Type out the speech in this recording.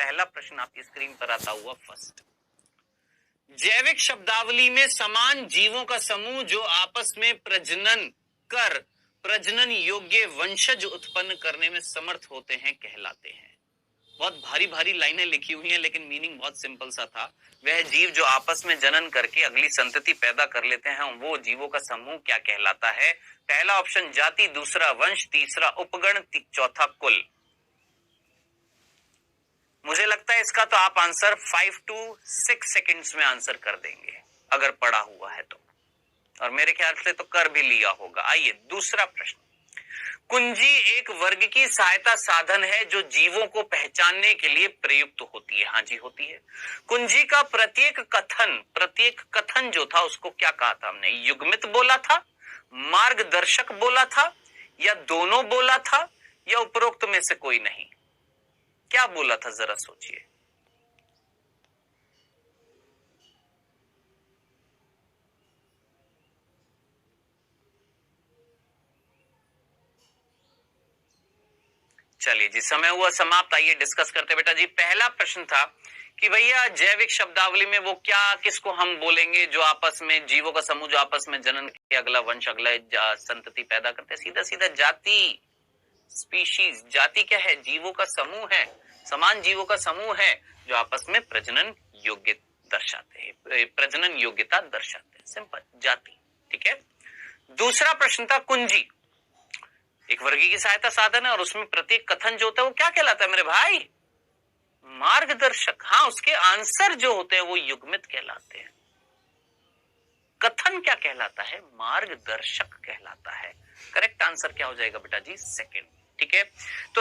पहला प्रश्न आपकी स्क्रीन पर आता हुआ फर्स्ट। जैविक शब्दावली में समान जीवों का समूह जो आपस में प्रजनन कर प्रजनन योग्य वंशज उत्पन्न करने में समर्थ होते हैं कहलाते हैं। बहुत भारी भारी लाइनें लिखी हुई हैं, लेकिन मीनिंग बहुत सिंपल सा था। वह जीव जो आपस में जनन करके अगली संतति पैदा कर लेते हैं, वो जीवों का समूह क्या कहलाता है? पहला ऑप्शन जाति, दूसरा वंश, तीसरा उपगण, चौथा कुल। मुझे लगता है इसका तो आप आंसर 5 to 6 सेकंड्स में आंसर कर देंगे अगर पढ़ा हुआ है तो, और मेरे ख्याल से तो कर भी लिया होगा। आइए दूसरा प्रश्न। कुंजी एक वर्ग की सहायता साधन है जो जीवों को पहचानने के लिए प्रयुक्त होती है। हाँ जी, होती है। कुंजी का प्रत्येक कथन जो था उसको क्या कहा था हमने? युग्मित बोला था, मार्गदर्शक बोला था, या दोनों बोला था, या उपरोक्त में से कोई नहीं? क्या बोला था जरा सोचिए। चलिए जी, समय हुआ समाप्त। आइए डिस्कस करते बेटा जी। पहला प्रश्न था कि भैया जैविक शब्दावली में वो क्या, किसको हम बोलेंगे जो आपस में जीवों का समूह जो आपस में जनन के अगला वंश अगला संतति पैदा करते? सीधा सीधा जाति, स्पीशीज। जाति क्या है? जीवों का समूह है, समान जीवों का समूह है जो आपस में प्रजनन योग्य दर्शाते हैं, प्रजनन योग्यता दर्शाते हैं। सिंपल, जाति। ठीक है। दूसरा प्रश्न था कुंजी एक वर्गी की सहायता साधन है और उसमें प्रत्येक कथन जो होता है वो क्या कहलाता है मेरे भाई? मार्गदर्शक। हाँ, उसके आंसर जो होते हैं वो युग्मित कहलाते हैं। कथन क्या कहलाता है? मार्गदर्शक कहलाता है। करेक्ट आंसर क्या हो जाएगा बेटा जी? सेकंड। ठीक है। तो